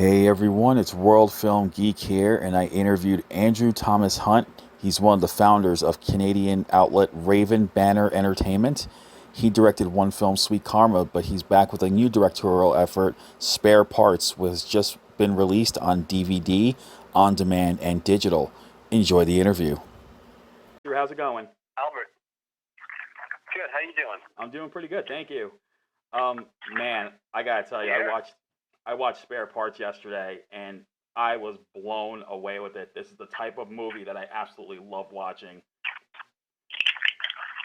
Hey everyone, it's World Film Geek here, and I interviewed Andrew Thomas Hunt. He's one of the founders of Canadian outlet Raven Banner Entertainment. He directed one film, Sweet Karma, but he's back with a new directorial effort, Spare Parts, which has just been released on DVD, on demand, and digital. Enjoy the interview. How's it going? Albert, good. How you doing? I'm doing pretty good, thank you. Man, I gotta tell you, Yeah. I watched Spare Parts yesterday, and I was blown away with it. This is the type of movie that I absolutely love watching.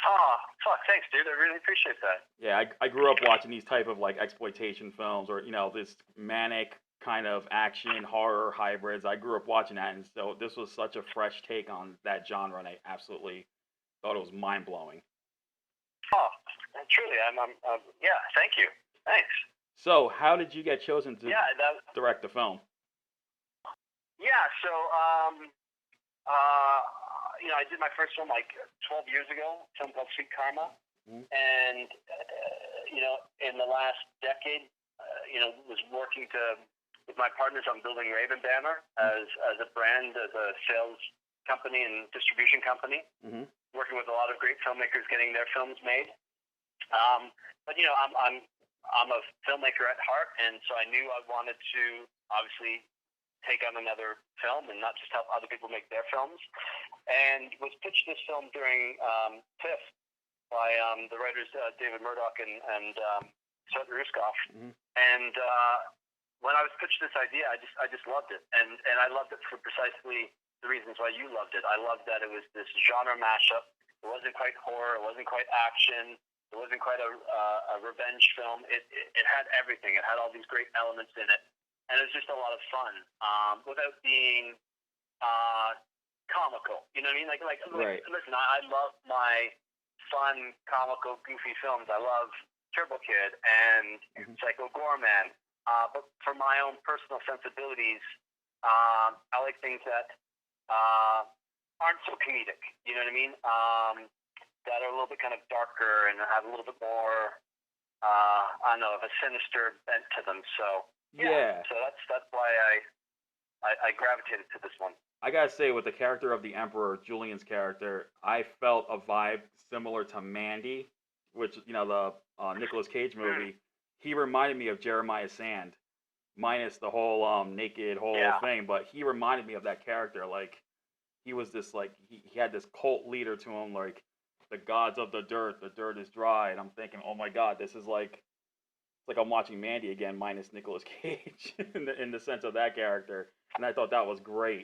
Oh, fuck. Thanks, dude. I really appreciate that. Yeah, I grew up watching these type of like exploitation films, or this manic kind of action horror hybrids. I grew up watching that, and so this was such a fresh take on that genre, and I absolutely thought it was mind blowing. Oh, truly. Yeah. Thank you. Thanks. So, how did you get chosen to direct the film? Yeah. So, I did my first film like 12 years ago. A film called Sweet Karma, and in the last decade, was working with my partners on building Raven Banner as a brand, as a sales company and distribution company. Working with a lot of great filmmakers, getting their films made. But I'm a filmmaker at heart, and so I knew I wanted to obviously take on another film and not just help other people make their films. And was pitched this film during TIFF by the writers David Murdoch and Seth Ruskoff. And when I was pitched this idea, I just loved it, and I loved it for precisely the reasons why you loved it. I loved that it was this genre mashup. It wasn't quite horror. It wasn't quite action. It wasn't quite a revenge film. It had everything. It had all these great elements in it, and it was just a lot of fun without being comical. You know what I mean? Right. Listen, I love my fun, comical, goofy films. I love Turbo Kid and Psycho Goreman. But for my own personal sensibilities, I like things that aren't so comedic. You know what I mean? That are a little bit kind of darker and have a little bit more, I don't know, of a sinister bent to them. So Yeah. So that's why I gravitated to this one. I gotta say, with the character of the Emperor, Julian's character, I felt a vibe similar to Mandy, which the Nicolas Cage movie. He reminded me of Jeremiah Sand, minus the whole naked whole thing. But he reminded me of that character. Like he was this he had this cult leader to him, like the gods of the dirt is dry, and I'm thinking, oh my god, this is like I'm watching Mandy again, minus Nicolas Cage in the sense of that character, and I thought that was great.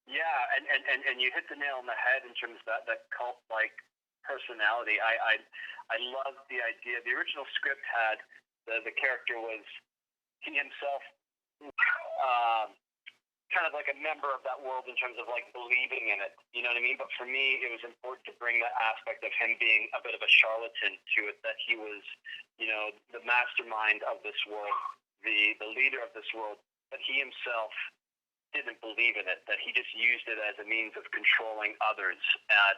Yeah, and you hit the nail on the head in terms of that cult like personality. I love the idea. The original script had the character was he himself kind of like a member of that world in terms of like believing in it. You know what I mean? But for me, it was important to bring that aspect of him being a bit of a charlatan to it, that he was, the mastermind of this world, the leader of this world, but he himself didn't believe in it, that he just used it as a means of controlling others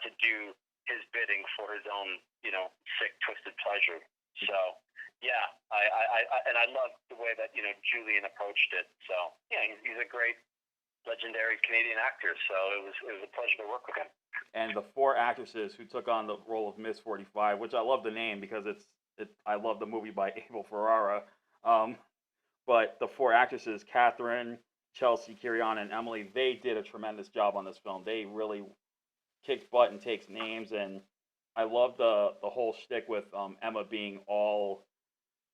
to do his bidding for his own, sick, twisted pleasure. So, yeah, I love the way that, Julian approached it. So, yeah, he's a great legendary Canadian actor, so it was a pleasure to work with him. And the four actresses who took on the role of Miss 45, which I love the name because I love the movie by Abel Ferrara. But the four actresses, Catherine, Chelsea, Kiriana, and Emily, they did a tremendous job on this film. They really kicked butt and takes names, and I love the whole shtick with Emma being all.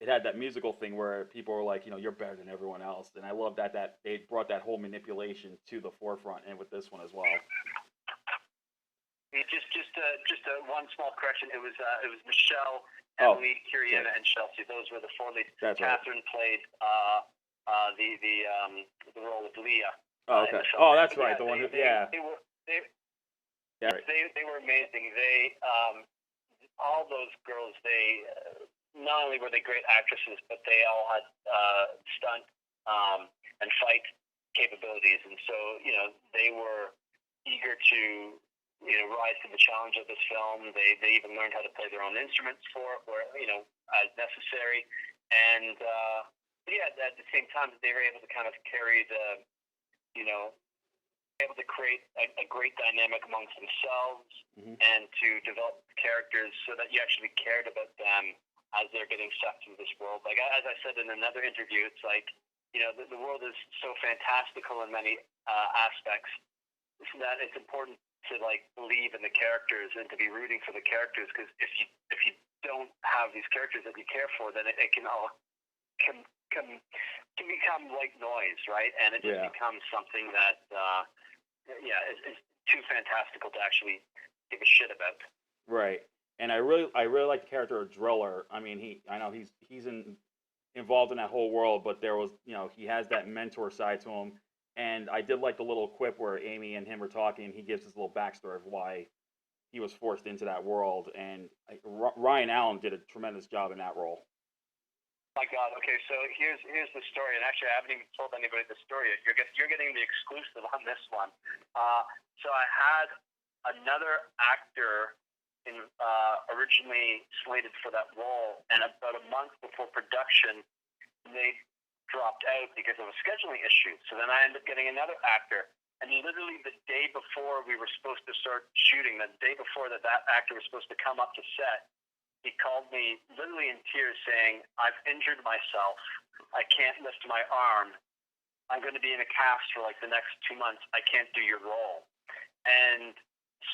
It had that musical thing where people were like, you're better than everyone else, and I love that they brought that whole manipulation to the forefront, and with this one as well. Just one small correction. It was Michelle, Emily, Kiriana, and Chelsea. Those were the four leads. That's Catherine played the role of Leah. Oh, okay. That's right. The one who They were amazing. They all those girls. They not only were they great actresses, but they all had stunt and fight capabilities, and so they were eager to rise to the challenge of this film. They even learned how to play their own instruments for it, where as necessary, and yeah, at the same time, they were able to kind of carry the, you know, able to create a great dynamic amongst themselves and to develop characters so that you actually cared about them as they're getting sucked into this world. Like, as I said in another interview, it's like, you know, the world is so fantastical in many aspects that it's important to, like, believe in the characters and to be rooting for the characters, because if you don't have these characters that you care for, then it can all can become like noise, right? And it just becomes something that is too fantastical to actually give a shit about. Right. And I really like the character of Driller. I mean, I know he's involved in that whole world, but there was, you know, he has that mentor side to him. And I did like the little quip where Amy and him were talking, and he gives his little backstory of why he was forced into that world. And Ryan Allen did a tremendous job in that role. My God. Okay, so here's the story, and actually I haven't even told anybody the story yet. You're getting the exclusive on this one. So I had another actor originally slated for that role, and about a month before production, they dropped out because of a scheduling issue. So then I ended up getting another actor, and literally the day before we were supposed to start shooting, the day before that actor was supposed to come up to set, he called me literally in tears saying, "I've injured myself. I can't lift my arm. I'm going to be in a cast for like the next 2 months. I can't do your role." And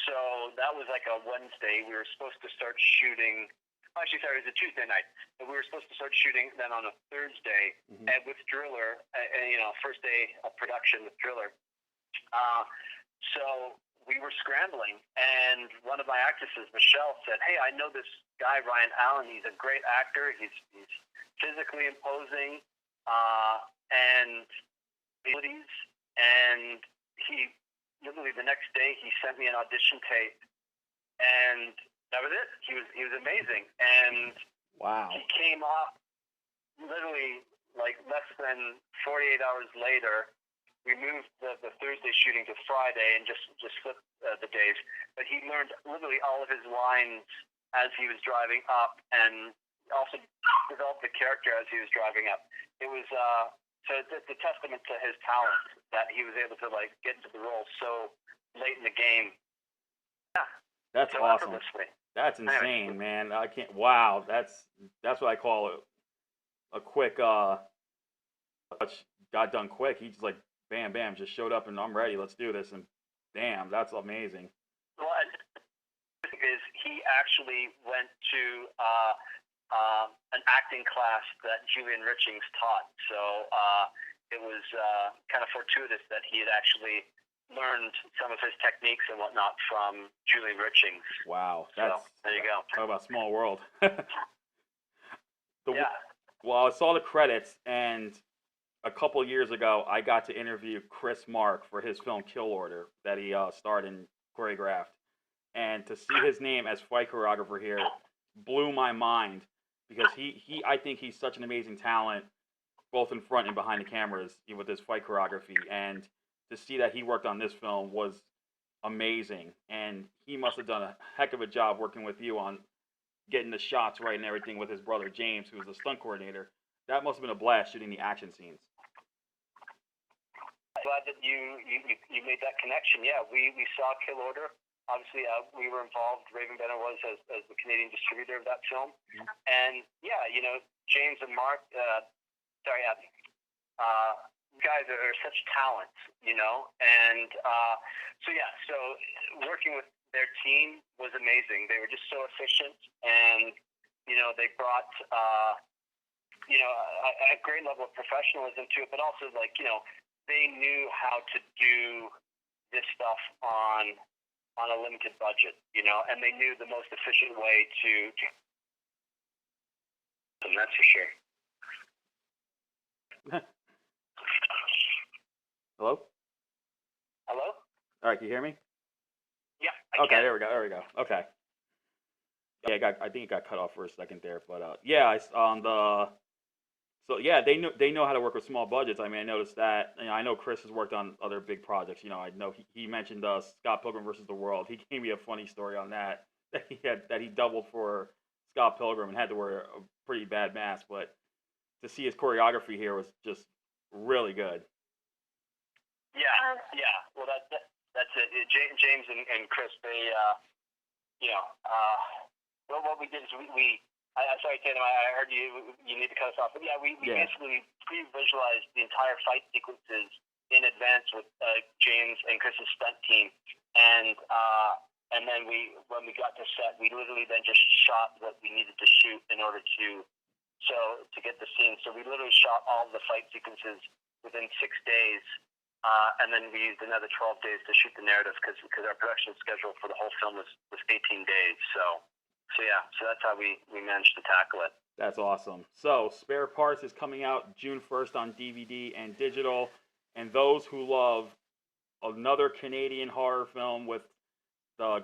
so that was like a Wednesday. We were supposed to start shooting. Actually, sorry, it was a Tuesday night. And we were supposed to start shooting then on a Thursday and with Driller, you know, first day of production with Driller. So we were scrambling, and one of my actresses, Michelle, said, "Hey, I know this guy, Ryan Allen. He's a great actor. He's physically imposing, and abilities." And he literally the next day he sent me an audition tape, and that was it. He was amazing, and wow, he came up literally like less than 48 hours later. We moved the Thursday shooting to Friday and just flipped the days. But he learned literally all of his lines as he was driving up, and also developed the character as he was driving up. It was so it's a testament to his talent that he was able to like get into the role so late in the game. Yeah, that's so awesome. Effortlessly. That's insane, man. I can't. Wow, that's what I call a quick got done quick. He just like bam, bam, just showed up and I'm ready. Let's do this. And damn, that's amazing. Well, is he actually went to an acting class that Julian Richings taught. So it was kind of fortuitous that he had actually learned some of his techniques and whatnot from Julian Richings. Wow. So there you go. Talk about small world. Yeah. Well, I saw the credits, and a couple years ago, I got to interview Chris Mark for his film Kill Order that he starred and choreographed. And to see his name as fight choreographer here blew my mind, because I think he's such an amazing talent, both in front and behind the cameras with his fight choreography. And to see that he worked on this film was amazing. And he must have done a heck of a job working with you on getting the shots right and everything with his brother James, who was the stunt coordinator. That must have been a blast shooting the action scenes. Glad that you made that connection. Yeah, we saw Kill Order. Obviously, we were involved. Raven Bennett was as the Canadian distributor of that film. And yeah, you know, James and Mark, guys are such talent, you know. And so working with their team was amazing. They were just so efficient, and you know, they brought a great level of professionalism to it, but also like, you know, they knew how to do this stuff on a limited budget, you know, and they knew the most efficient way to and that's for sure. Hello? Hello? All right, can you hear me? Yeah. Okay, there we go. Okay. Yeah, I think it got cut off for a second there, but so yeah, they know how to work with small budgets. I mean, I noticed that. You know, I know Chris has worked on other big projects. You know, I know he mentioned Scott Pilgrim versus the World. He gave me a funny story on that he doubled for Scott Pilgrim and had to wear a pretty bad mask. But to see his choreography here was just really good. Yeah, yeah. Well, that's it. James and Chris, they, what we did is sorry, Tatum, I heard you need to cut us off. But yeah, we basically pre-visualized the entire fight sequences in advance with James and Chris's stunt team, and then when we got to set, we literally then just shot what we needed to shoot in order to get the scene. So we literally shot all the fight sequences within 6 days. And then we used another 12 days to shoot the narrative because our production schedule for the whole film was 18 days. So that's how we managed to tackle it. That's awesome. So Spare Parts is coming out June 1st on DVD and digital. And those who love another Canadian horror film with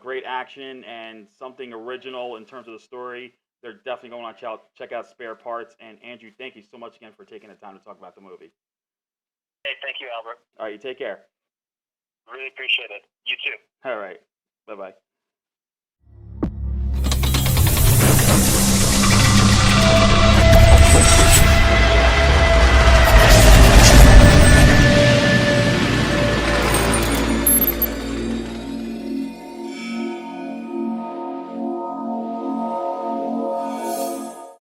great action and something original in terms of the story, they're definitely going to check out Spare Parts. And Andrew, thank you so much again for taking the time to talk about the movie. Hey, thank you, Albert. All right, you take care. Really appreciate it. You too. All right. Bye-bye.